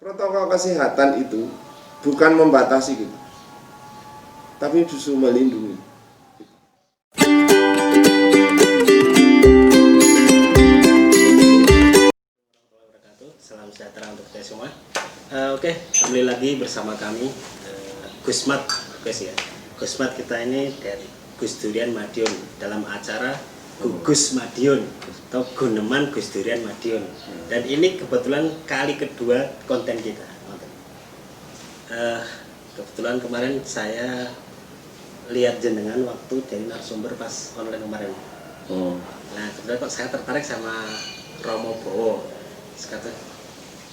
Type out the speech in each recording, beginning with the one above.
Protokol kesehatan itu bukan membatasi kita, tapi justru melindungi. Salam sejahtera untuk kita semua. Oke, kembali lagi bersama kami Gusmat, Gusmat kita ini dari Gus Durian Madiun dalam acara Gugus Madiun atau Guneman Gus Durian Madiun. Dan ini kebetulan kali kedua konten kita. Kebetulan kemarin saya lihat jenengan waktu dari narasumber pas online kemarin. Nah kebetulan kok saya tertarik sama Romo Bowo. Kata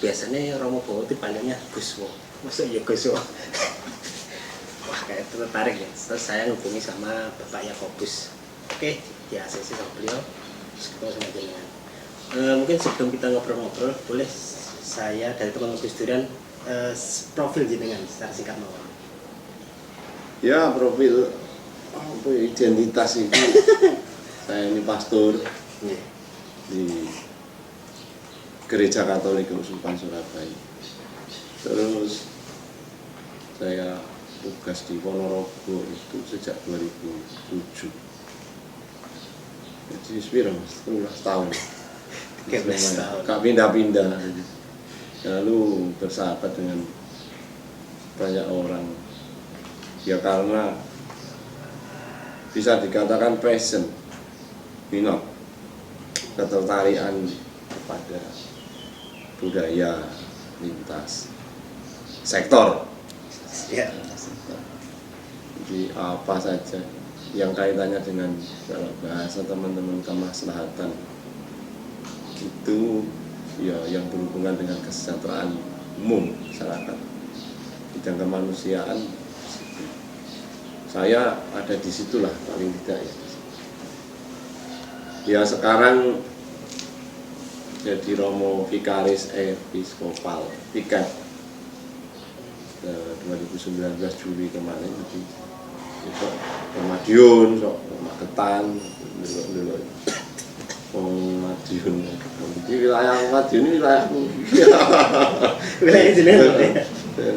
biasanya Romo Bowo itu panggilnya Guswo. Maksudnya ya Guswo. Wah kayak tertarik ya. Terus saya ngubungi sama Bapak Yakobus. Oke, di ACC sama beliau. Terus ketemu sama jenengan. Mungkin sebelum kita ngobrol-ngobrol, boleh saya dari teman Gus Durian profil jenengan secara singkat mawon. Ya, profil identitas itu saya ini pastor di Gereja Katolik Keuskupan Surabaya. Terus saya tugas di Ponorogo itu sejak 2007. Jadi sepiro 13 tahun. 13 tahun. Gak pindah-pindah. Lalu bersahabat dengan banyak orang. Ya karena bisa dikatakan passion, minat, ketertarikan kepada budaya lintas sektor. Ya. Jadi apa saja yang kaitannya dengan kalau bahasa teman-teman kemaslahatan itu ya yang berhubungan dengan kesejahteraan umum masyarakat, bidang kemanusiaan, saya ada di situlah paling tidak ya. Ya sekarang jadi Romo Vikaris Episkopal Piket 2019 Juli kemarin. Jadi sok Madiun, sok Magetan, dulu Madiun. Jadi wilayah Madiun ini wilayahku. Wilayah jenengan.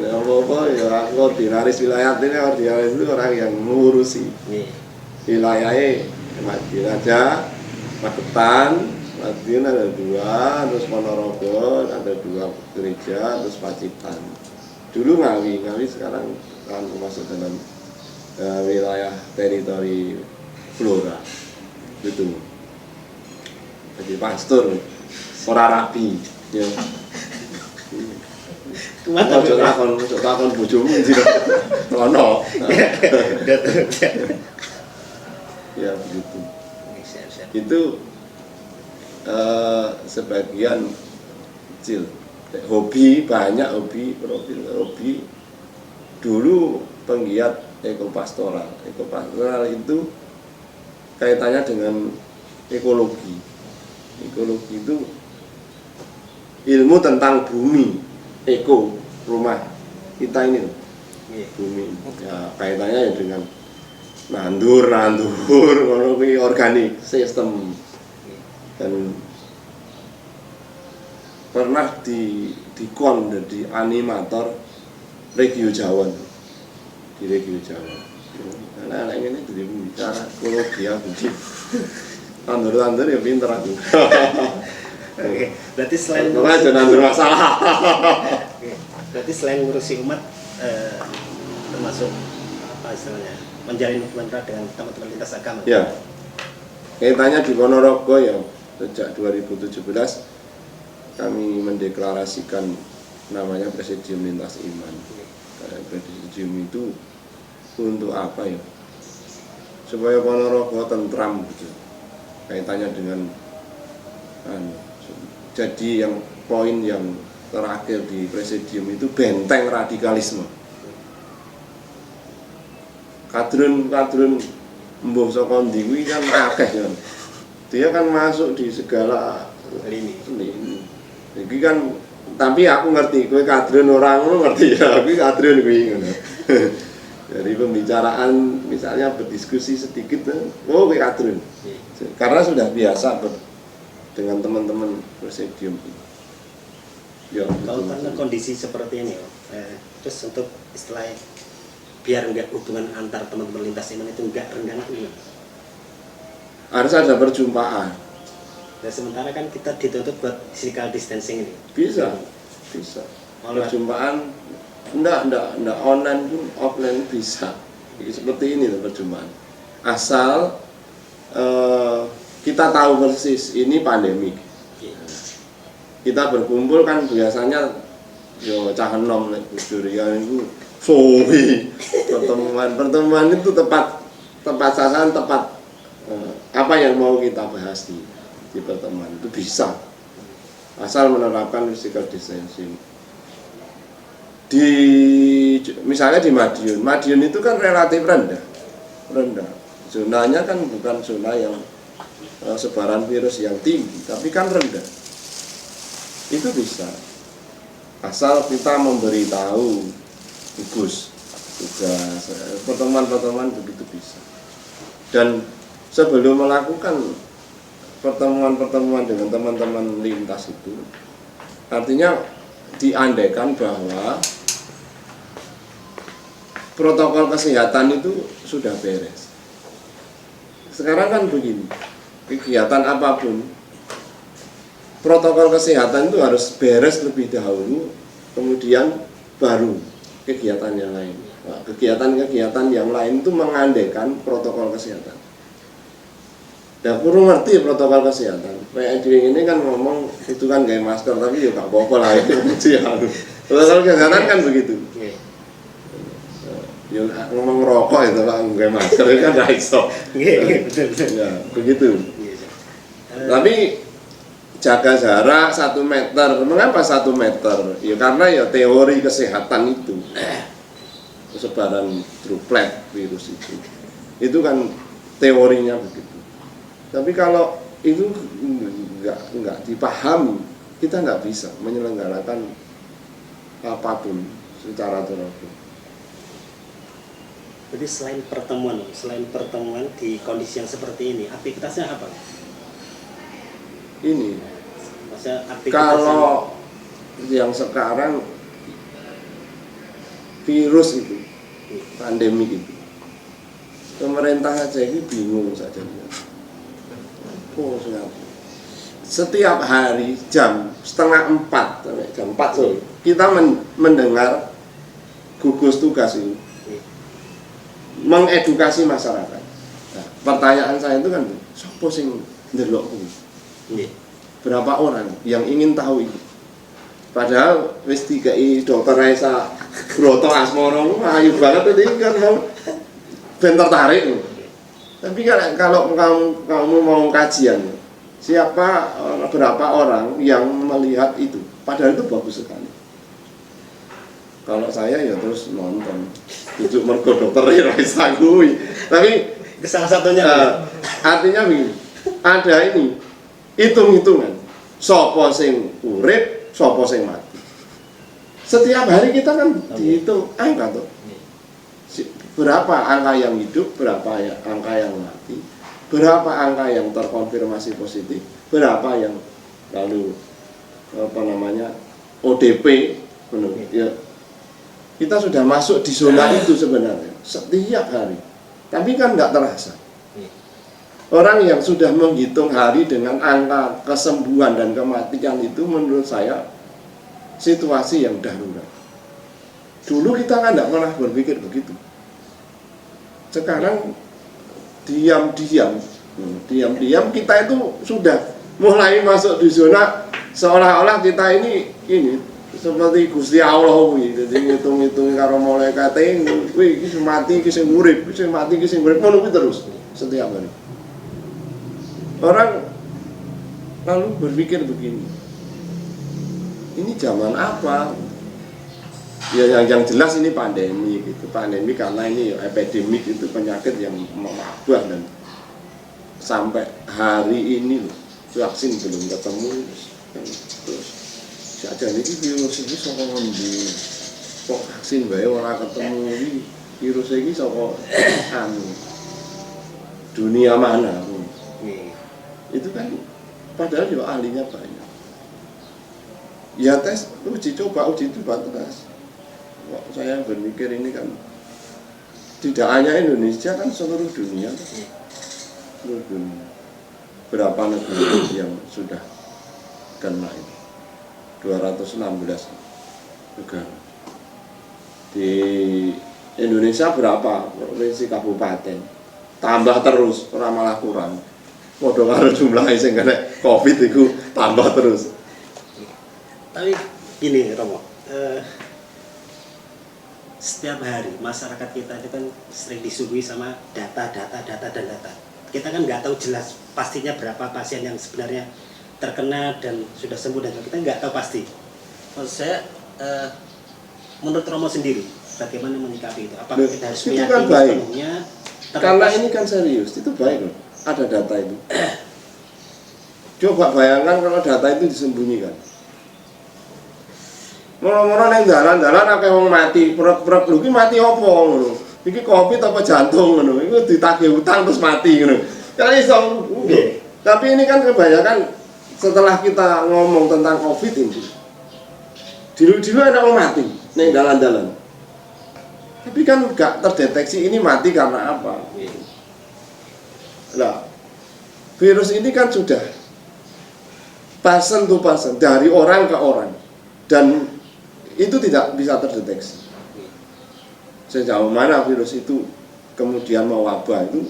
Apa ya koordinaris wilayah ini, koordinaris itu orang yang mengurusi wilayahnya. Madiun aja, Magetan, Madiun ada 2, terus Ponorogo ada 2 gereja, terus Pacitan. Dulu Ngawi sekarang kan masuk dalam wilayah teritori Flora gitu. Jadi pastor, ora rabi ya. Ojo takon bojomu ndi ono. Ya begitu. Itu sebagian kecil. Hobi, banyak hobi, profil hobi. Dulu penggiat ekopastoral. Ekopastoral itu kaitannya dengan ekologi. Ekologi itu ilmu tentang bumi, eko, rumah kita ini, bumi. Ya, kaitannya ya dengan nandur, organik, sistem. Dan pernah dikon jadi animator Regio Jawa, di Regio Jawa. Karena ini jadi pembicara ekologi ya, tandur ya pinter aku. Oke, berarti selain masalah. Berarti selain ngurusi umat, termasuk apa istilahnya, menjalin hubungan erat dengan teman-teman lintas agama. Ya, kaitannya di Ponorogo ya, sejak 2017 kami mendeklarasikan namanya Presidium Lintas Iman. Presidium itu untuk apa ya? Supaya Ponorogo tentram gitu. Kaitannya dengan jadi yang poin yang terakhir di Presidium itu benteng radikalisme. Kadrun mbuh saka ndi kuwi kan akeh ya. Dia kan masuk di segala lini. Iki kan tapi aku ngerti kowe kadrun ora ngono ngerti ya, aku kadrun kuwi ngono. Dari pembicaraan misalnya berdiskusi sedikit, oh kowe kadrun. Karena sudah biasa dengan teman-teman Presidium. Ya, kalau karena kondisi seperti ini, terus untuk istilahnya biar nggak hubungan antar teman-teman lintas iman itu nggak renggang itu harus ada perjumpaan. Dan sementara kan kita dituntut buat physical distancing ini. Bisa. Perjumpaan enggak online pun offline bisa. Seperti ini loh perjumpaan. Asal kita tahu persis ini pandemi. Kita berkumpul kan biasanya yo cah enom nek Durian itu suwi. Pertemuan itu tepat sasaran, tepat apa yang mau kita bahas di pertemuan itu bisa. Asal menerapkan physical distancing. Misalnya di Madiun itu kan relatif rendah. Zonanya kan bukan zona yang sebaran virus yang tinggi, tapi kan rendah. Itu bisa. Asal kita memberitahu tugas pertemuan begitu bisa. Dan sebelum melakukan pertemuan dengan teman-teman lintas itu, artinya diandaikan bahwa protokol kesehatan itu sudah beres. Sekarang kan begini, kegiatan apapun protokol kesehatan itu harus beres lebih dahulu, kemudian baru kegiatan yang lain. Nah, kegiatan-kegiatan yang lain itu mengandaikan protokol kesehatan. Dan kurang ngerti protokol kesehatan. Kayak ini kan ngomong itu kan gaya masker, tapi ya gak apa-apa lah itu. Protokol kesehatan kan begitu. Ya ngomong rokok itu pak gaya masker itu kan gak iso. Ya begitu. Tapi jaga jarak 1 meter. Mengapa 1 meter? Ya karena ya teori kesehatan itu. Sebaran droplet virus itu kan teorinya begitu. Tapi kalau itu enggak dipahami, kita nggak bisa menyelenggarakan apapun secara terukur. Jadi selain pertemuan di kondisi yang seperti ini, aktivitasnya apa? Ini aktivitas kalau yang sekarang virus itu, pandemi itu, pemerintah aja ini bingung saja. Setiap hari jam 3:30 sampai jam 4 sore kita mendengar gugus tugas ini mengedukasi masyarakat. Nah, pertanyaan saya itu kan, siapa sing ndelok kuwi? Berapa orang yang ingin tahu itu? Padahal wis dikai Dokter Raisa Broto Asmoro ayu banget tadi kan mau ben tertarik. Tapi kalau kamu mau kajian, berapa orang yang melihat itu? Padahal itu bagus sekali. Kalau saya ya terus nonton, tujuh mergo Dokter Raisa kuwi. Tapi salah satunya artinya begini, ada ini hitung-hitungan. Sopo sing urip, sopo sing mati. Setiap hari kita kan dihitung angka tuh. Berapa angka yang hidup, berapa angka yang mati, berapa angka yang terkonfirmasi positif, berapa yang lalu ODP, ya. Kita sudah masuk di zona itu sebenarnya setiap hari, tapi kan nggak terasa. Orang yang sudah menghitung hari dengan angka kesembuhan dan kematian itu menurut saya situasi yang darurat. Dulu kita kan tidak pernah berpikir begitu. Sekarang diam-diam kita itu sudah mulai masuk di zona seolah-olah kita ini seperti Gusti Allah jadi ngitung-ngitung karo malaikat kuwi iki mati iki sing urip, sing mati iki sing urip ngono terus setiap hari. Orang lalu berpikir begini, ini zaman apa? Ya yang jelas ini pandemi gitu. Pandemi karena ini ya, epidemik itu penyakit yang mewabah dan sampai hari ini vaksin belum ketemu terus saja ini virus ini saka ngendi kok vaksin bae ora ketemu iki virus iki saka dunia mana itu kan padahal ya ahlinya banyak. Ya tes, uji coba terus. Kok saya berpikir ini kan tidak hanya Indonesia, kan seluruh dunia. Seluruh dunia. Berapa negara yang sudah kena ini? 216 negara. Di Indonesia berapa provinsi kabupaten? Tambah terus, ora malah kurang. Padha karo jumlah sing kena Covid itu tambah terus. Tapi ini Romo, setiap hari masyarakat kita itu kan sering disuguhi sama data. Kita kan nggak tahu jelas pastinya berapa pasien yang sebenarnya terkena dan sudah sembuh, dan kita nggak tahu pasti. Maksud saya, menurut Romo sendiri, bagaimana menyikapi itu? Apakah kita harus meyakini sepenuhnya? Karena ini kan serius, itu baik loh. Ada data itu. Coba bayangkan kalau data itu disembunyikan. Moro-moro neng dalan-dalan akeh wong mati, prek-prek lho iki mati apa ngono. Iki Covid apa jantung ngono. Iku ditagih utang terus mati ngono. Kan iso. Tapi ini kan kebanyakan setelah kita ngomong tentang Covid ini. Dulu-dulu ada orang mati neng dalan-dalan. Tapi kan gak terdeteksi ini mati karena apa. Nah, virus ini kan sudah person to person, dari orang ke orang, dan itu tidak bisa terdeteksi. Sejauh mana virus itu kemudian mewabah, itu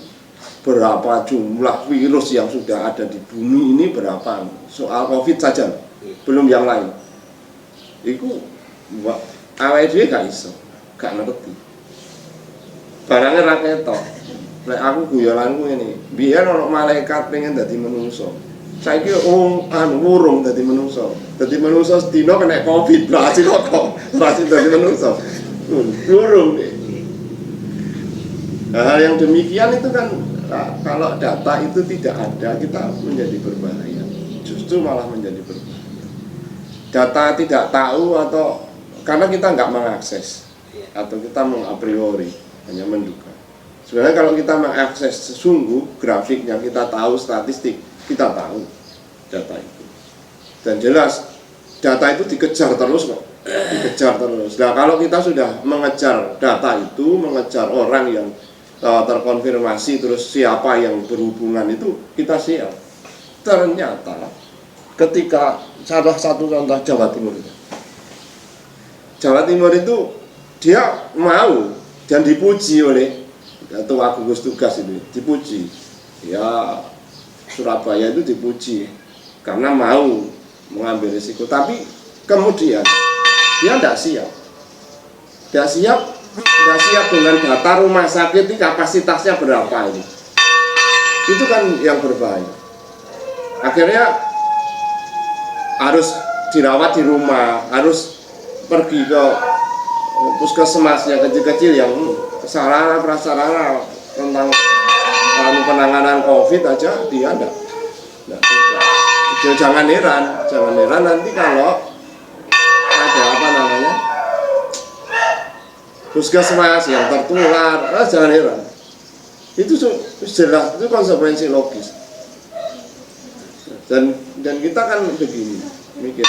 berapa jumlah virus yang sudah ada di bumi ini, berapa, soal Covid saja, belum yang lain. Itu awake dhewe gak iso, gak ngerti. Barangnya ra ketok. Lek aku guyonanku ini, biyen ana malaikat pengen dadi manungsa. Saiki wurung dadi manungsa. Dadi manungsa sedina kena Covid, berhasil kok. Berhasil dadi manungsa. Wurung. Hal yang demikian itu kan, kalau data itu tidak ada, kita menjadi berbahaya. Justru malah menjadi berbahaya. Data tidak tahu atau karena kita nggak mengakses, atau kita a priori hanya menduga. Sebenarnya kalau kita mengakses sesungguh grafiknya, kita tahu statistik, kita tahu data itu. Dan jelas data itu dikejar terus kok, dikejar terus. Nah kalau kita sudah mengejar data itu, mengejar orang yang terkonfirmasi, terus siapa yang berhubungan itu, kita siap. Ternyata ketika salah satu contoh Jawa Timur itu dia mau dan dipuji oleh Ketua gugus tugas itu, dipuji. Ya Surabaya itu dipuji karena mau mengambil risiko, tapi kemudian dia tidak siap dengan data rumah sakit ini kapasitasnya berapa ini. Itu kan yang berbahaya. Akhirnya harus dirawat di rumah, harus pergi ke puskesmas yang kecil-kecil yang sarana prasarana tentang penanganan Covid aja dia enggak. Jangan heran nanti kalau ada puskesmas yang tertular, jangan heran. Itu jelas, itu konsekuensi logis. Dan kita kan begini mikir.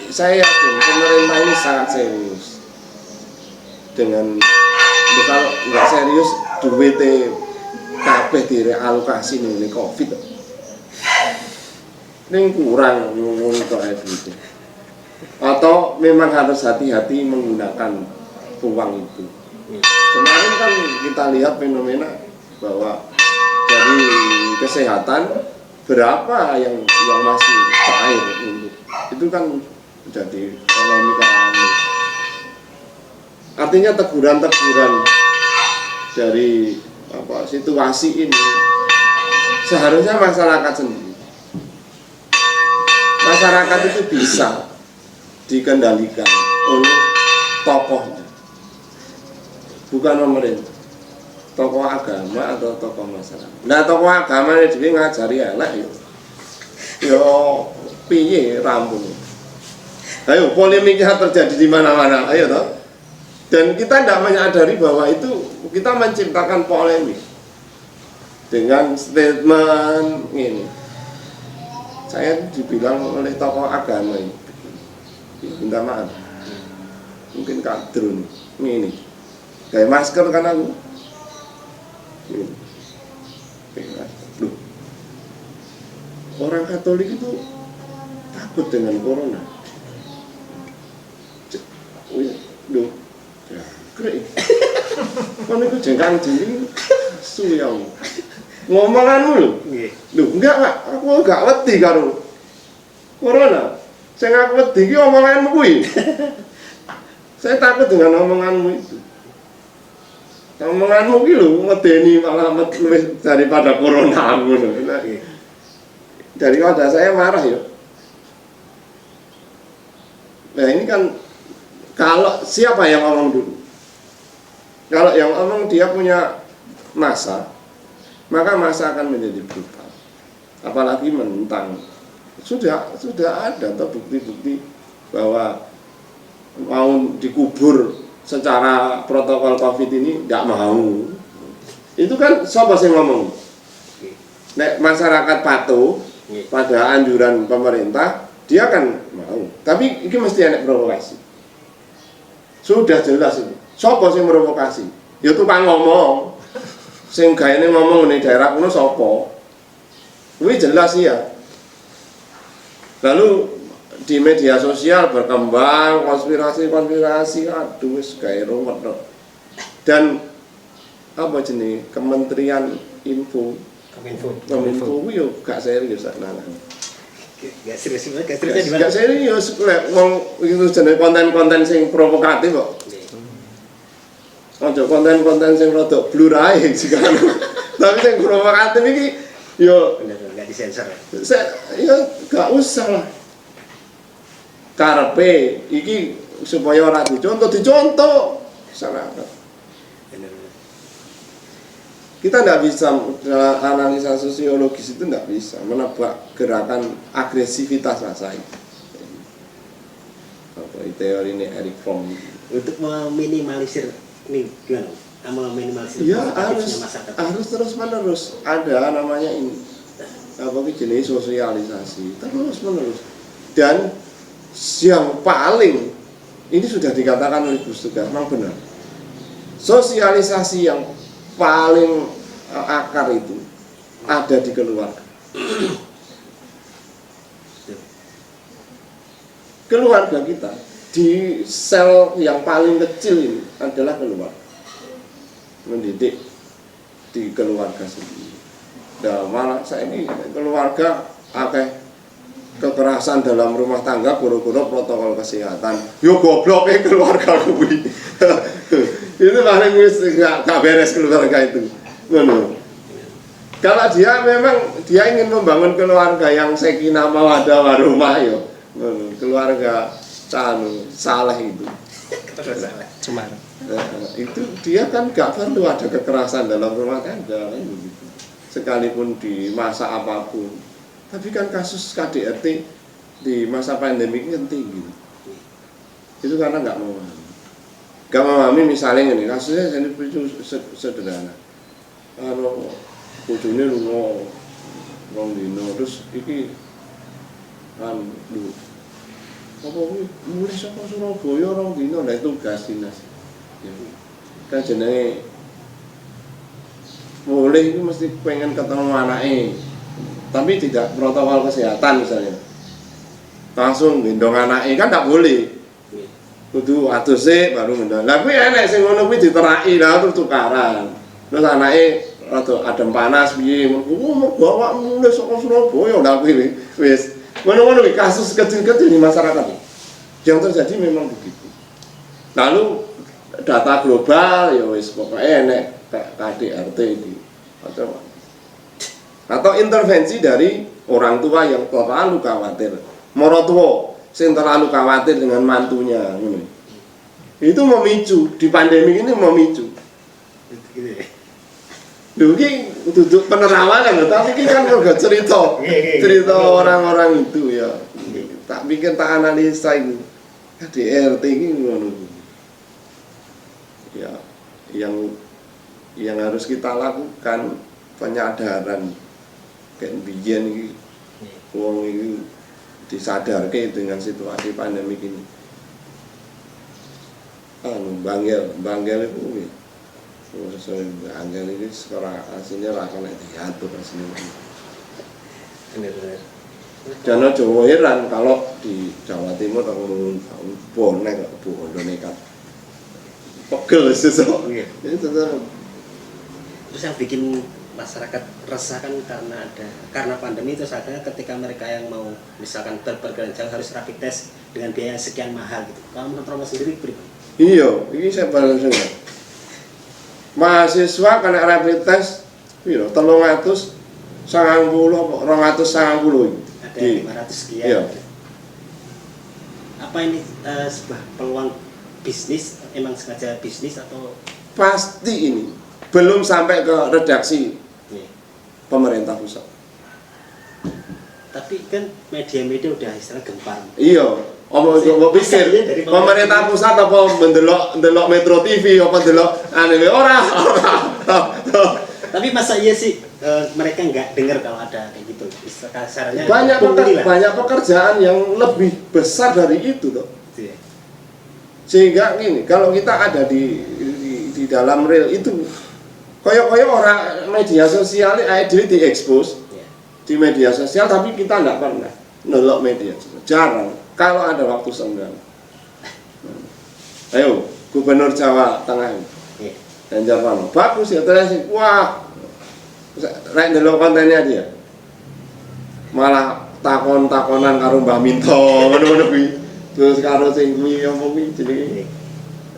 Saya yakin pemerintah ini sangat serius dengan, kalau nggak serius duit kabeh direalokasi nih Covid. Ini kurang untuk itu. Atau memang harus hati-hati menggunakan uang itu. Kemarin kan kita lihat fenomena bahwa dari kesehatan berapa yang masih cair untuk itu kan jadi ekonomi kami. Artinya teguran-teguran dari situasi ini seharusnya masyarakat sendiri. Masyarakat itu bisa dikendalikan oleh tokohnya, bukan pemerintah, tokoh agama atau tokoh masyarakat. Nah tokoh agama ini juga ngajari elek yo piye rampung. Ayo polemiknya terjadi di mana-mana, ayo toh. Dan kita tidak menyadari bahwa itu kita menciptakan polemik dengan statement ini. saya dibilang oleh tokoh agama ini, minta maaf, mungkin kadrun ini kayak masker kan aku ini. Loh, orang Katolik itu takut dengan corona. Loh, jangkrik. Kan itu jengkang diri asu yang ngomonganmu lho. Loh, enggak Pak, aku enggak wedi karo corona. Sing aku wedi iki omonganmu kuwi. Saya takut dengan omonganmu itu. Omonganmu ki lho medeni malah lebih daripada corona ngono. Daripada saya marah ya. Nah ini kan kalau siapa yang ngomong dulu? Kalau yang ngomong dia punya masa, maka masa akan menjadi brutal. Apalagi menentang. Sudah ada atau bukti-bukti bahwa mau dikubur secara protokol COVID ini nggak mau. Itu kan siapa sih ngomong? Nek masyarakat patuh pada anjuran pemerintah, dia kan mau. Tapi ini mesti ada provokasi. Sudah jelas itu. Siapa sih provokasi? Ya tukang ngomong. Sing gaene ngomong ning daerah kuno sapa? Kuwi jelas ya. Lalu di media sosial berkembang konspirasi, aduh wis gawe ruwet. Dan apa jenis Kementerian Kominfo yo gak serius nana. Gak serius Gak serius lek wong itu jenis konten-konten sing provokatif kok. Ojo konten-konten sing rada blur ae jika tapi sing provokatif iki yo enggak disensor. Ya gak usah lah. Karepe iki supaya ora dicontoh masyarakat. Kita tidak bisa analisa sosiologis itu tidak bisa menebak gerakan agresivitas massa itu. Apa teori ini Eric Fromm untuk meminimalisir ini gimana? Meminimalisir ya masyarakat. harus terus menerus ada namanya ini apa jenis sosialisasi terus menerus dan yang paling ini sudah dikatakan oleh Gus Tegar memang benar sosialisasi yang paling akar itu ada di keluarga. Keluarga kita di sel yang paling kecil ini adalah keluarga. Mendidik di keluarga sendiri. Dan malah saya ini keluarga akeh kekerasan dalam rumah tangga gara-gara protokol kesehatan. Yo goblok keluarga kuwi. Itu paling wis gak beres keluarga itu. Ngono. Kalau dia memang dia ingin membangun keluarga yang sakinah mawaddah warahmah yo. Ngono, keluarga saleh itu. Cemar. Itu dia kan gak perlu ada kekerasan dalam rumah tangga kan begitu. Sekalipun di masa apapun. Tapi kan kasus KDRT di masa pandemi ini tinggi. Itu karena nggak memahami misalnya ini kasusnya jadi sederhana. Kalau bojone lunga rong dino terus iki kan lu apa kuwi mulih saka Surabaya rong dino lha tugas dinas. Ya. Kan jenenge mulih itu mesti pengen ketemu anake. Tapi tidak protokol kesehatan misalnya langsung gendong anaknya kan tidak boleh kudu aduse baru gendong lah kuwi enek sing ngono kuwi diteraki lah terus tukaran terus anaknya rada adem panas piye mergo awakmu mulih saka Surabaya lah kuwi wis ngono-ngono kasus kecil-kecil di masyarakat yang terjadi memang begitu. Lalu data global ya wis pokoke enek KDRT iki atau intervensi dari orang tua yang terlalu khawatir, morotua sing terlalu khawatir dengan mantunya, itu memicu di pandemi ini memicu. Dulu ki duduk penerawangan, tapi ini kan juga cerita orang-orang itu ya. Tak bikin tak analisa ini, KDRT ini ya yang harus kita lakukan penyadaran. Kayak biyen iki wong iki disadarke dengan situasi pandemi ini. Banggel itu kuwi. Sesuai banggel ini sekarang aslinya lah kena diatur aslinya. Bener-bener. Dan aja heran kalau di Jawa Timur ngomong bonek bondo nekat. Pegel sesuk. Iya. Itu Terus yang bikin masyarakat resah kan karena pandemi itu saatnya ketika mereka yang mau misalkan berpergian jauh harus rapid test dengan biaya sekian mahal gitu. Kalau menurut Romo sendiri bagaimana? iya, ini saya baru dengar. Mahasiswa kena rapid test piro? 390 apa 290 iki. Ada 500 sekian. Iya. Apa ini sebuah peluang bisnis, emang sengaja bisnis atau Pasti ini belum sampai ke redaksi iya. pemerintah pusat. Tapi kan media-media udah istilah gempar. Iya, mau pikir pemerintah pusat apa mendelok Metro TV apa mendelok anime ora. Tapi masa iya sih mereka nggak dengar kalau ada kayak gitu? Sarannya banyak pekerjaan yang lebih besar dari itu toh. Iya. Sehingga gini, kalau kita ada di dalam real itu koyo orang media sosial dhewe diekspos Iya. di media sosial, tapi kita enggak pernah nelok media sosial. Jarang kalau ada waktu senggang. Ayo, Gubernur Jawa Tengah Iya. Ganjar Pranowo bagus ya terus, wah rek ndelok kontennya dia malah takon-takonan karo Mbah Minto ngono-ngono kuwi. Terus karo sing kuwi apa kuwi jenenge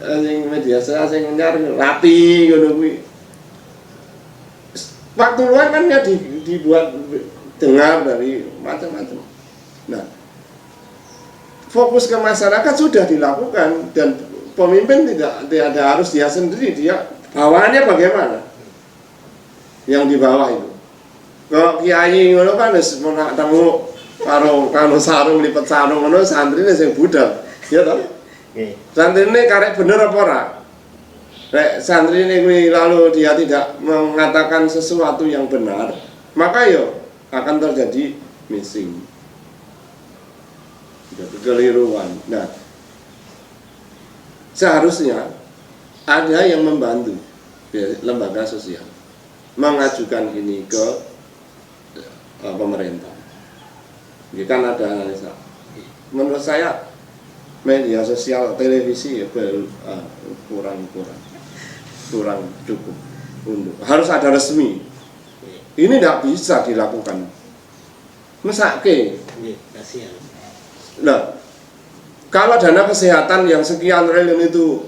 sing media sosial sing nyar rapi ngono kuwi. Waktu luang kan ya dibuat dengar dari macam-macam. Nah, fokus ke masyarakat sudah dilakukan dan pemimpin tidak harus dia sendiri, dia bawahannya bagaimana? Yang di bawah itu. Kalau kiai ngono kan wis temu karo sarung lipat sarung ngono santrine sing budal. Ya toh? Nggih. Santrine karek bener apa ora? Rek santrine kuwi lalu dia tidak mengatakan sesuatu yang benar, maka yo akan terjadi missing. Jadi keliruan. Nah, seharusnya ada yang membantu lembaga sosial mengajukan ini ke pemerintah. Ini kan ada analisa. Menurut saya media sosial televisi ya kurang cukup untuk harus ada resmi. Ini tidak bisa dilakukan. Mesake. Kasihan. Nah, kalau dana kesehatan yang sekian triliun itu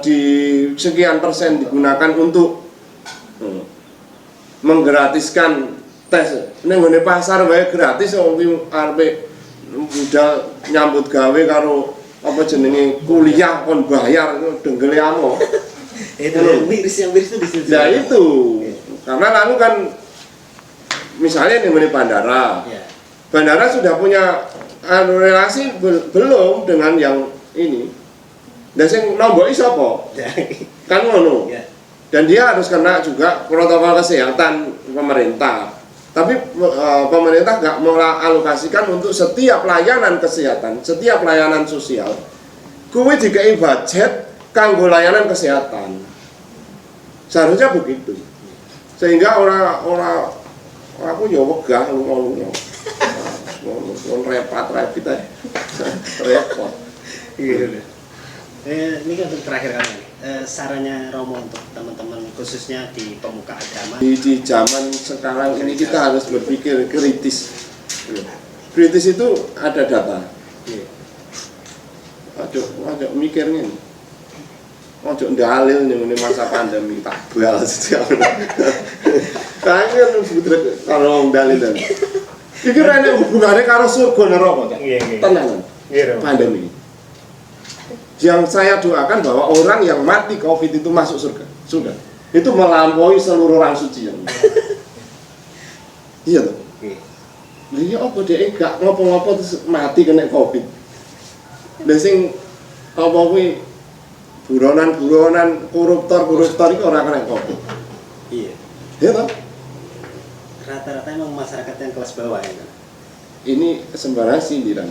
di sekian persen digunakan untuk menggratiskan tes, neng pasar wae gratis, wong arepe budal nyambut gawe karo apa jenenge kuliah kon bayar denggele amo. Itu yang miris itu di situ. Nah itu, karena lalu kan misalnya nih bandara, ya. Bandara sudah punya relasi belum dengan yang ini. Dan sing nomboki sapa? Kan ngono. Ya. Dan dia harus kena juga protokol kesehatan pemerintah. Tapi pemerintah nggak mengalokasikan untuk setiap layanan kesehatan, setiap layanan sosial. Kuwi dikai budget kanggo layanan kesehatan. Seharusnya begitu. Sehingga orang aku ya wegah ngono. Repot. Iya. Ini kan untuk terakhir kali ini. Sarannya Romo untuk teman-teman khususnya di pemuka agama. Di zaman sekarang ini kita harus berpikir kritis. Kritis itu ada data. Ojo mikirnya nih. Ojo ndalil ning masa pandemi tak bal setiap. Kangen budrek karo ndalil. Iki rene hubungannya karo surga neraka, Cak. Tenan. Pandemi. Yang saya doakan bahwa orang yang mati Covid itu masuk surga. Sudah. Itu melampaui seluruh orang suci yang. Iya toh? Iya apa dhek gak ngopo-ngopo terus mati kena Covid. Lah sing apa kuwi buronan koruptor itu ora kena Covid. Iya. Iya toh? Rata-rata emang masyarakat yang kelas bawah ya kan. ini sembarang sindiran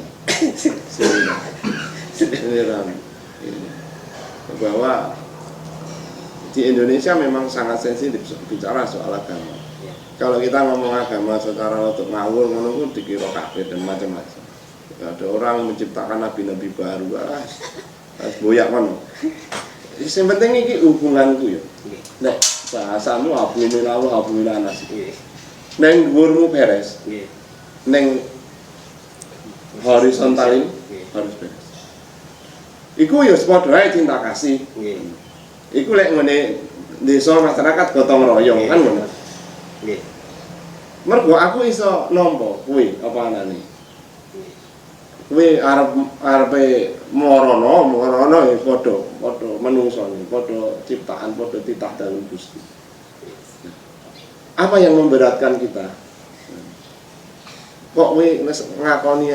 bahwa di Indonesia memang sangat sensitif bicara soal agama. Kalau kita ngomong agama secara untuk ngawur ngono dikira kafir dan macam-macam. Ada orang menciptakan nabi-nabi baru, boyak ngono. Yang penting iki hubunganku ya. Nek bahasamu hablumillah anas. Neng dhuwurmu beres. Neng horizontal ini harus beres. Iku ya padha ae cinta kasih. Iku lek ngene desa masyarakat gotong royong kan ngono. Nggih. Mergo aku iso nampa kuwi apa anane. Kuwi arepe morono ya padha menungso, padha ciptaan, padha titah dalem Gusti. Apa yang memberatkan kita? Kok kuwi wis ngakoni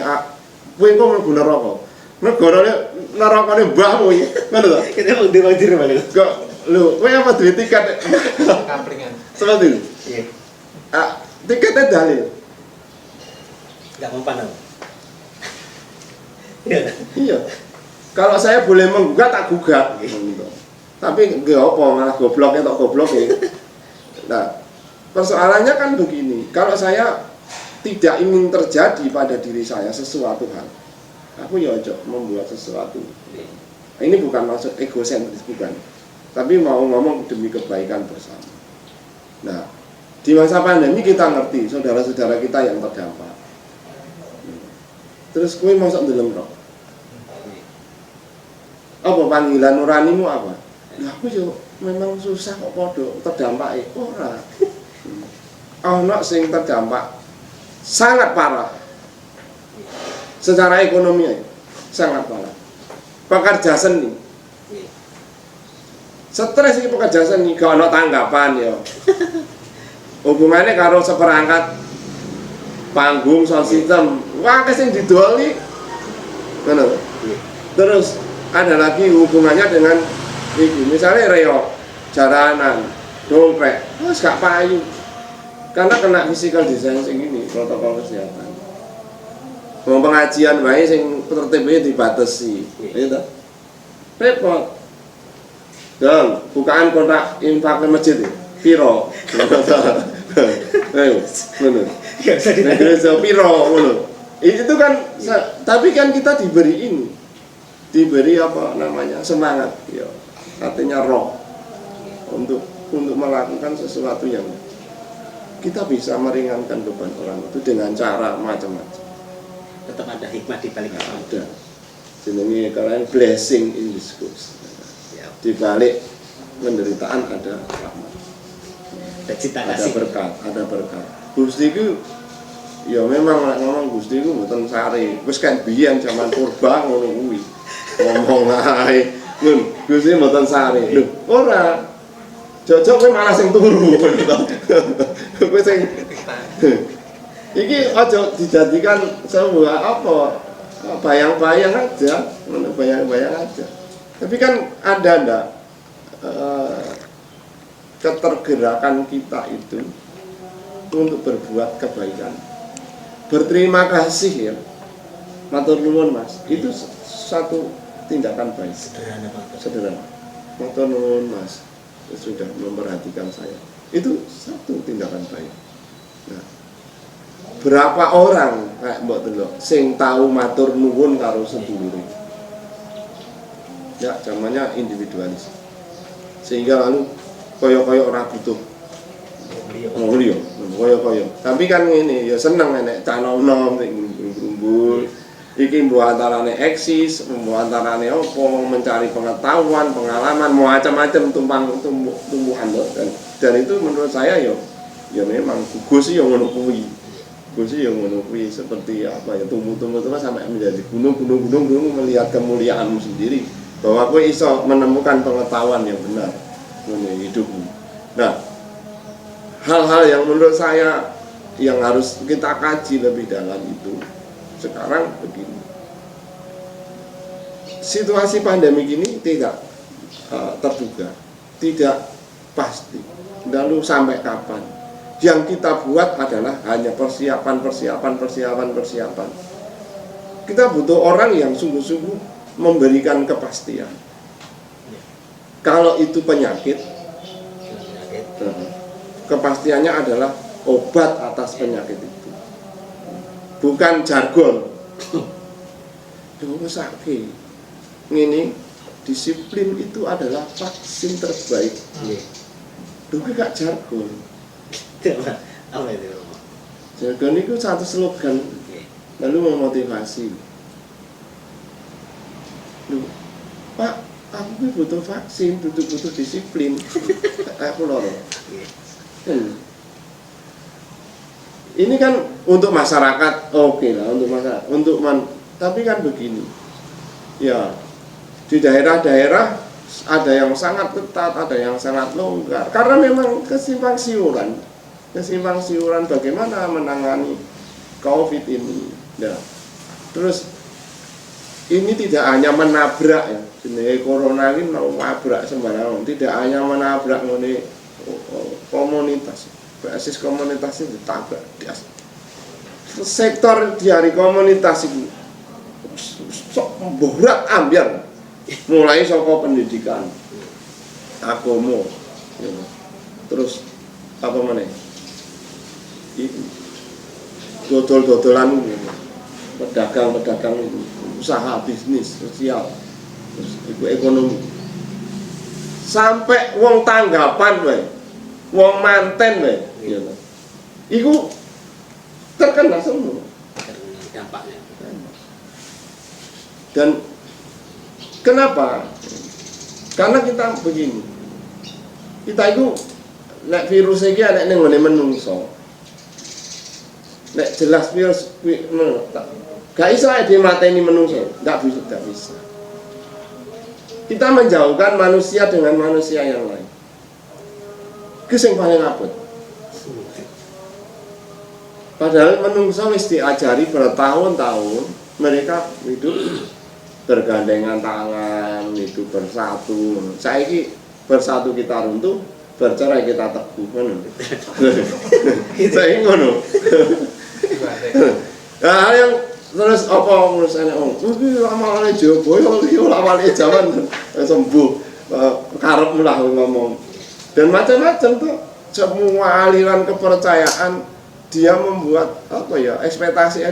kuwi kok mlebu neraka? Negarane nerakane mbahmu iki. Ngono to? Kita mau diwajir balik. Kok lho, kowe apa duwe tiket? Kamplingan. Seperti itu. Iya. Tiketnya dalil. Enggak mempan. Iya. Kalau saya boleh menggugat tak gugat gitu. Tapi nggak apa malah gobloknya tak goblok ya. Nah, persoalannya kan begini. Kalau saya tidak ingin terjadi pada diri saya sesuatu hal, aku ya ojo membuat sesuatu. Ini bukan maksud egosentris, bukan. Tapi mau ngomong demi kebaikan bersama. Nah, di masa pandemi kita ngerti saudara-saudara kita yang terdampak. Terus kowe masuk ndeleng rok. Apa panggilan nuranimu apa? Lah aku yo memang susah kok padha terdampake. Ora. Ana sing terdampak sangat parah. Secara ekonomi sangat parah. Pekerja seni. Stres iki pekerja seni gak ana tanggapan ya. Hubungannya karo seperangkat panggung sound system, wah sing didoli. Ngono. Terus ada lagi hubungannya dengan iki, misalnya reok, jaranan, dompet, wis gak payu. Karena kena physical distancing ini, protokol kesehatan. Mau pengajian wae sing tertibnya dibatasi, gitu. Repot. Dan bukaan kotak infak ke masjid piro. Ayo, bener. Negara piro, bener. Itu kan, tapi kan kita diberi apa namanya semangat, ya. Artinya roh untuk melakukan sesuatu yang kita bisa meringankan beban orang itu dengan cara macam-macam. Tetap ada hikmah di balik itu. Ada. Jenenge kalian blessing in discourse. Di balik penderitaan ada rahmat. Ada berkat, ada berkat. Gusti ku ya memang nek ngomong Gusti ku mboten sare. Wis kan biyen zaman purba ngono kuwi. Ngomong ae. Nun, Gusti mboten sare. Lho, ora. Jojok kowe malah sing turu ngono to. Kowe sing iki aja dijadikan sebuah apa? Bayang-bayang aja, ngono bayang-bayang aja. Tapi kan ada ndak ketergerakan kita itu untuk berbuat kebaikan, berterima kasih ya, matur nuwun mas, itu satu tindakan baik. Sederhana. Matur nuwun mas, sudah memperhatikan saya, itu satu tindakan baik. Nah, berapa orang kayak mbok delok sing tahu matur nuwun karo sedulure? Ya, zamannya individualis. Sehingga lalu koyo-koyo ora butuh. Ngono koyo-koyo. Tapi kan ngene, ya seneng nek canom-nom sing grumbul. Iki mbuh antarane eksis, mbuh antarane apa, mencari pengetahuan, pengalaman, macam-macam tumbuhan dan itu menurut saya ya memang Gus ya ngono kuwi. Gus ya ngono kuwi seperti apa ya tumbuh-tumbuh terus sampai menjadi gunung melihat kemuliaanmu sendiri. Bahwa aku iso menemukan pengetahuan yang benar mengenai hidupmu. Nah, hal-hal yang menurut saya yang harus kita kaji lebih dalam itu sekarang begini. Situasi pandemi ini tidak terduga, tidak pasti. Lalu sampai kapan? Yang kita buat adalah hanya persiapan. Kita butuh orang yang sungguh-sungguh memberikan kepastian. Kalau itu penyakit, kepastiannya adalah obat atas penyakit itu, bukan jargon. Sakit ini disiplin itu adalah vaksin terbaik. Dulu gak jargon. Apa itu? Jargon itu satu slogan, lalu memotivasi. Loh, Pak, aku butuh vaksin, butuh disiplin. Aku loro. Ini kan untuk masyarakat, oke lah untuk masyarakat, tapi kan begini, ya di daerah-daerah ada yang sangat ketat, ada yang sangat longgar, karena memang kesimpang siuran bagaimana menangani COVID ini. Ya. Terus ini tidak hanya menabrak ya, jenis corona ini menabrak sembarangan, tidak hanya menabrak komunitas, basis komunitas itu ditabrak. Sektor dari komunitas itu berat ambiar, mulai saka pendidikan, agama, ya. Terus apa mana? Dodol-dodolan, pedagang, usaha bisnis sosial, terus ekonomi, sampai wong tanggapan wae, wong manten wae, ya. Iku terkena semua dampaknya. Dan kenapa? Karena kita begini, kita itu nek virus iki nek ning ngene menungso, nek jelas virus gak iso dimateni menungso, gak bisa. Kita menjauhkan manusia dengan manusia yang lain. Itu yang paling abot. Padahal menungso wis diajari bertahun-tahun, mereka hidup bergandengan tangan, hidup bersatu. Saiki bersatu kita runtuh, bercerai kita teguh, ngono. Saiki ngono. Nah, yang terus apa ngurusane iki amalane Jayabaya iki awale jaman sembuh karepmu lah ngomong. Dan macam-macam tuh, semua aliran kepercayaan dia membuat apa ya, ekspektasi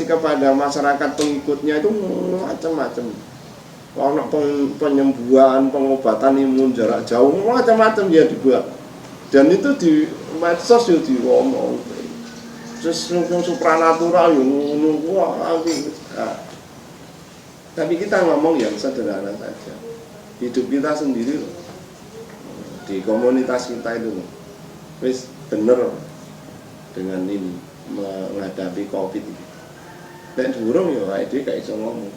kepada masyarakat pengikutnya itu macam-macam. Ono penyembuhan, pengobatan imun jarak jauh, macam-macam dia dibuat. Dan itu di medsos yo diomong. Terus supranatural yo ngono kuwi. Tapi kita ngomong yang sederhana saja. Hidup kita sendiri loh. Di komunitas kita itu loh. Wis bener dengan ini menghadapi COVID ini. Nek durung ya awake dhewe gak iso ngomong.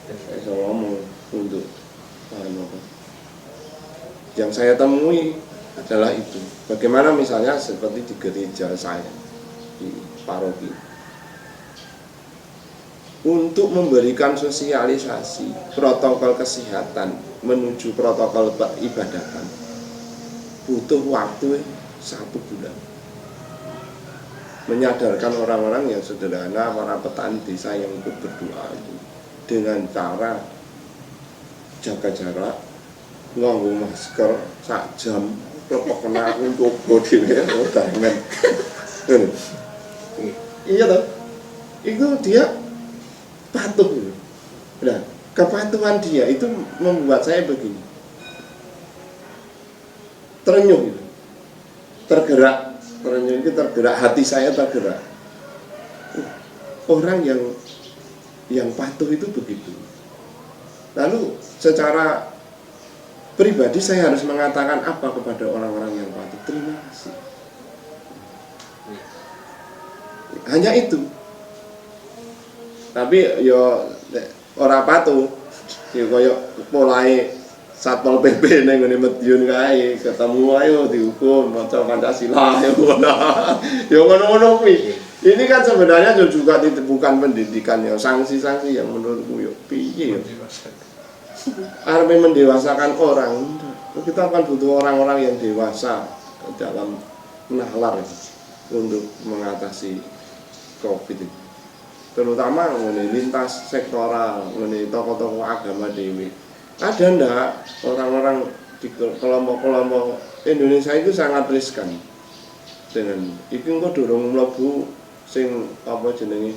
Gak iso ngomong untuk apa. Yang saya temui adalah itu. Bagaimana misalnya seperti di gereja saya di paroki. Untuk memberikan sosialisasi protokol kesehatan menuju protokol peribadatan butuh waktu 1 bulan. Menyadarkan orang-orang yang sederhana, para petani desa yang ikut berdoa itu dengan cara jaga jarak, nganggo masker sak jam, klepek kena untuk bodi ya, udangan. Iya toh, itu dia patuh. Nah, kepatuhan dia itu membuat saya begini, terenyuh gitu, tergerak, hati saya tergerak. Orang yang patuh itu begitu. Lalu secara pribadi saya harus mengatakan apa kepada orang-orang yang patuh? Terima kasih. Hanya itu. Tapi yo ora patuh, yo koyo mulai Satpol PP ning ngene Madiun kae, ketemu ayo dihukum maca Pancasila ya ngono. Ya ngono-ngono kuwi. Ini kan sebenarnya juga bukan pendidikan ya, sanksi-sanksi yang menurutku yo piye ya. Arep mendewasakan orang. Kita akan butuh orang-orang yang dewasa dalam nalar untuk mengatasi COVID itu. Terutama mengenai lintas sektoral, mengenai tokoh-tokoh agama dewi. Ada ndak orang-orang di kelompok-kelompok Indonesia itu sangat riskan dengan iki engko dorong mlebu sing apa jenenge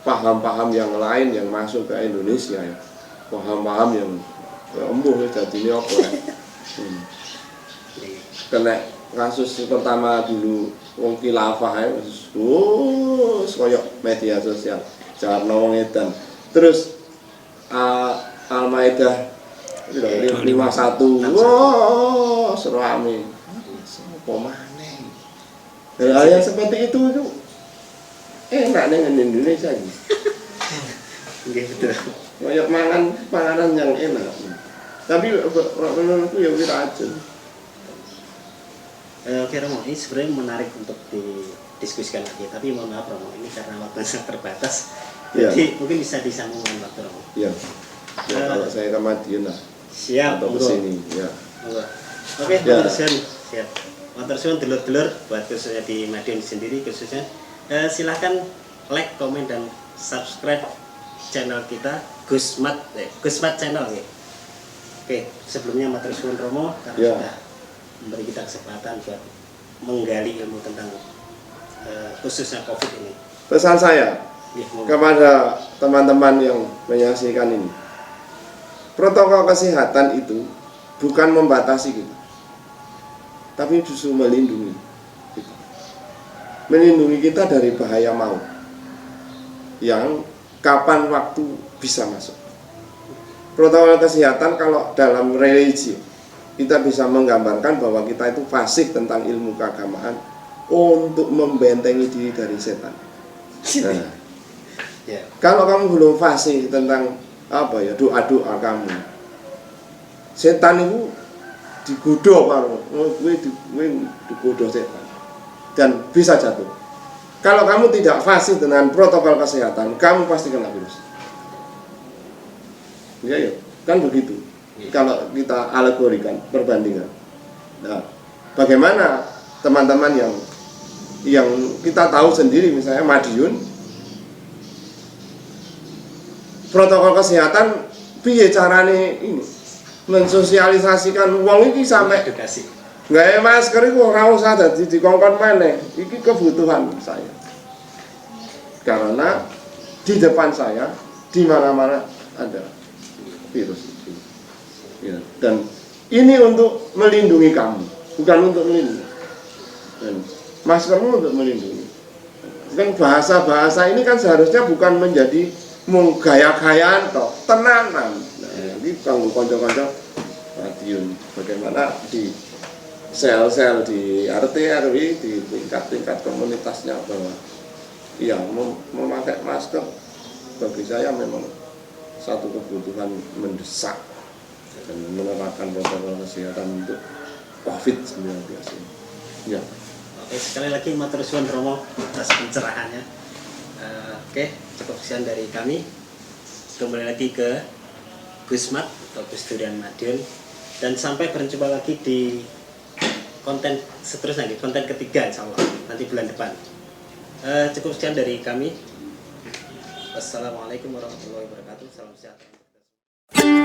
paham-paham yang lain yang masuk ke Indonesia ya. Paham-paham yang embuh dadine apa ya. Kena kasus pertama dulu wong khilafah ya koyo media sosial jarno wong edan. Terus Al-Maidah 51 wow serame apa maneh. Hal yang seperti itu enak dengan Indonesia ini. Nggih betul. Banyak panganan yang enak. Tapi menurutku ya kita aja. Oke Romo, ini sebenarnya menarik untuk didiskusikan lagi. Tapi mohon maaf Romo, ini karena waktu sangat terbatas. Jadi mungkin bisa disambungkan waktu Romo. Iya. Ya, kalau saya ke Madiun lah. Siap. Atau ke sini, ya. Oke, matur suwun. Siap. Matur suwun dulur-dulur buat khususnya di Madiun sendiri khususnya. Silahkan like, komen dan subscribe channel kita Gusmat channel ya. Oke, sebelumnya matur suwun Romo karena sudah memberi kita kesempatan buat menggali ilmu tentang khususnya COVID ini. Pesan saya kepada teman-teman yang menyaksikan ini, protokol kesehatan itu bukan membatasi kita, tapi justru melindungi kita. Melindungi kita dari bahaya maut yang kapan waktu bisa masuk. Protokol kesehatan kalau dalam religi kita bisa menggambarkan bahwa kita itu fasih tentang ilmu keagamaan untuk membentengi diri dari setan. Nah, kalau kamu belum fasih tentang apa ya doa-doa kamu, setan itu digoda karo digoda setan dan bisa jatuh. Kalau kamu tidak fasih dengan protokol kesehatan, kamu pasti kena virus. Ya, kan begitu. Kalau kita alegorikan, perbandingan. Nah, bagaimana teman-teman yang kita tahu sendiri, misalnya Madiun, protokol kesehatan, piye carane ini mensosialisasikan uang ini sampai edukasi. Nggak masker itu ora usah dadi dikongkon meneh. Iki kebutuhan saya. Karena di depan saya di mana-mana ada virus itu. Ya, dan ini untuk melindungi kamu, bukan untuk melindungi. Dan maskermu untuk melindungi. Kan bahasa-bahasa ini kan seharusnya bukan menjadi gaya-gayaan toh, tenanan. Nah, ini kanggo kanca-kanca Madiun bagaimana di sel-sel di RT RW di tingkat-tingkat komunitasnya bahwa ya memakai masker bagi saya memang satu kebutuhan mendesak dan menerapkan protokol kesehatan untuk COVID-19 ini. Ya. Oke, sekali lagi matur suwun Romo atas pencerahannya. Oke, cukup sekian dari kami. Kembali lagi ke Gusmat atau Gus Durian Madiun dan sampai berjumpa lagi di konten seterusnya, konten ketiga insya Allah nanti bulan depan. Cukup sekian dari kami. Wassalamualaikum warahmatullahi wabarakatuh. Salam sejahtera.